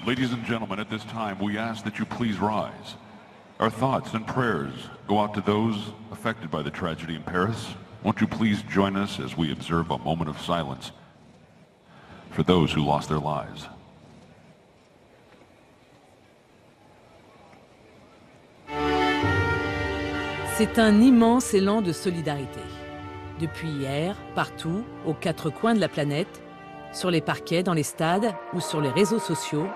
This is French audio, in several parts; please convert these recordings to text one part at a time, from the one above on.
Ladies and gentlemen, at this time, we ask that you please rise. Our thoughts and prayers go out to those affected by the tragedy in Paris. Won't you please join us as we observe a moment of silence for those who lost their lives. C'est un immense élan de solidarité. Depuis hier, partout, aux quatre coins de la planète, sur les parquets, dans les stades ou sur les réseaux sociaux,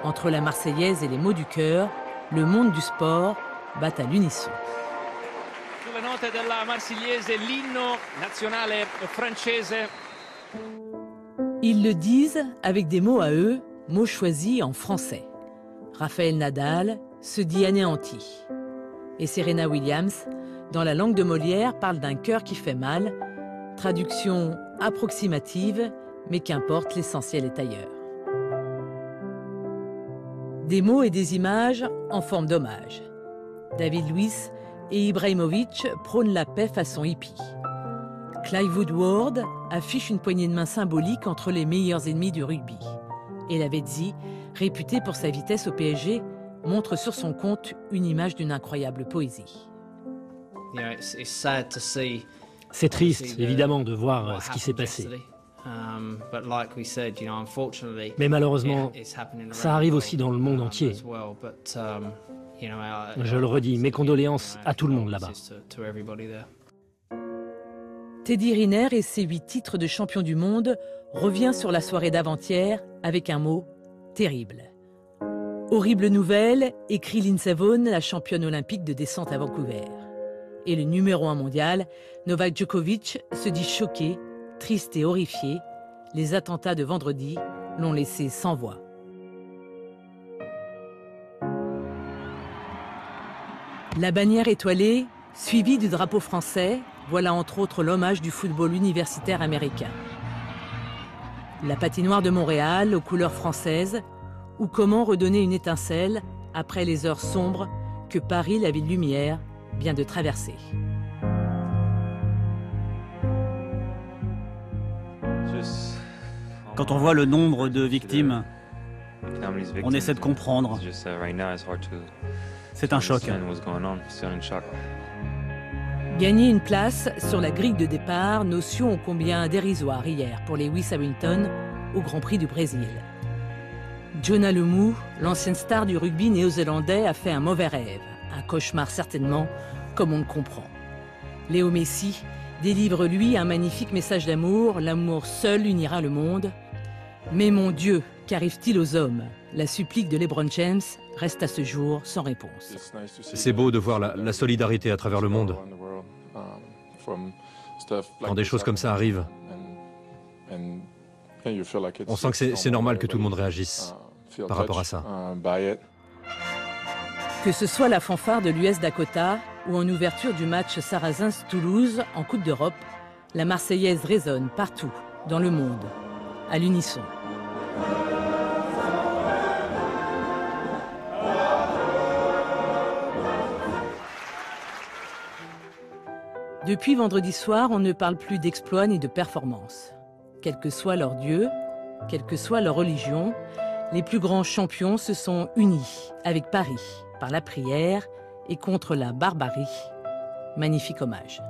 entre la Marseillaise et les mots du cœur, le monde du sport bat à l'unisson. Sulle note della Marsigliese, l'inno nazionale francese. Ils le disent avec des mots à eux, mots choisis en français. Raphaël Nadal se dit anéanti. Et Serena Williams, dans la langue de Molière, parle d'un cœur qui fait mal. Traduction approximative, mais qu'importe, l'essentiel est ailleurs. Des mots et des images en forme d'hommage. David Luiz et Ibrahimovic prônent la paix façon hippie. Clive Woodward affiche une poignée de main symbolique entre les meilleurs ennemis du rugby. Et Lavezzi, réputé pour sa vitesse au PSG, montre sur son compte une image d'une incroyable poésie. C'est triste, évidemment, de voir ce qui s'est passé. Mais malheureusement, ça arrive aussi dans le monde entier. Je le redis, mes condoléances à tout le monde là-bas. Teddy Riner et ses 8 titres de champion du monde revient sur la soirée d'avant-hier avec un mot terrible. Horrible nouvelle, écrit Lindsey Vonn, la championne olympique de descente à Vancouver. Et le numéro 1 mondial, Novak Djokovic, se dit choqué, triste et horrifié. Les attentats de vendredi l'ont laissé sans voix. La bannière étoilée, suivie du drapeau français, voilà entre autres l'hommage du football universitaire américain. La patinoire de Montréal aux couleurs françaises, ou comment redonner une étincelle après les heures sombres que Paris, la ville lumière, vient de traverser. Quand on voit le nombre de victimes, on essaie de comprendre. C'est un choc. Gagner une place sur la grille de départ, notion ô combien dérisoire hier pour Lewis Hamilton au Grand Prix du Brésil. Jonah Lomu, l'ancienne star du rugby néo-zélandais, a fait un mauvais rêve. Un cauchemar certainement, comme on le comprend. Léo Messi délivre lui un magnifique message d'amour. L'amour seul unira le monde. Mais mon Dieu, qu'arrive-t-il aux hommes? La supplique de LeBron James reste à ce jour sans réponse. C'est beau de voir la solidarité à travers le monde. Quand des choses comme ça arrivent, on sent que c'est normal que tout le monde réagisse par rapport à ça. Que ce soit la fanfare de l'US Dakota ou en ouverture du match Sarrazins-Toulouse en Coupe d'Europe, la Marseillaise résonne partout dans le monde, à l'unisson. Depuis vendredi soir, on ne parle plus d'exploits ni de performances. Quel que soit leur dieu, quelle que soit leur religion, les plus grands champions se sont unis avec Paris par la prière et contre la barbarie. Magnifique hommage.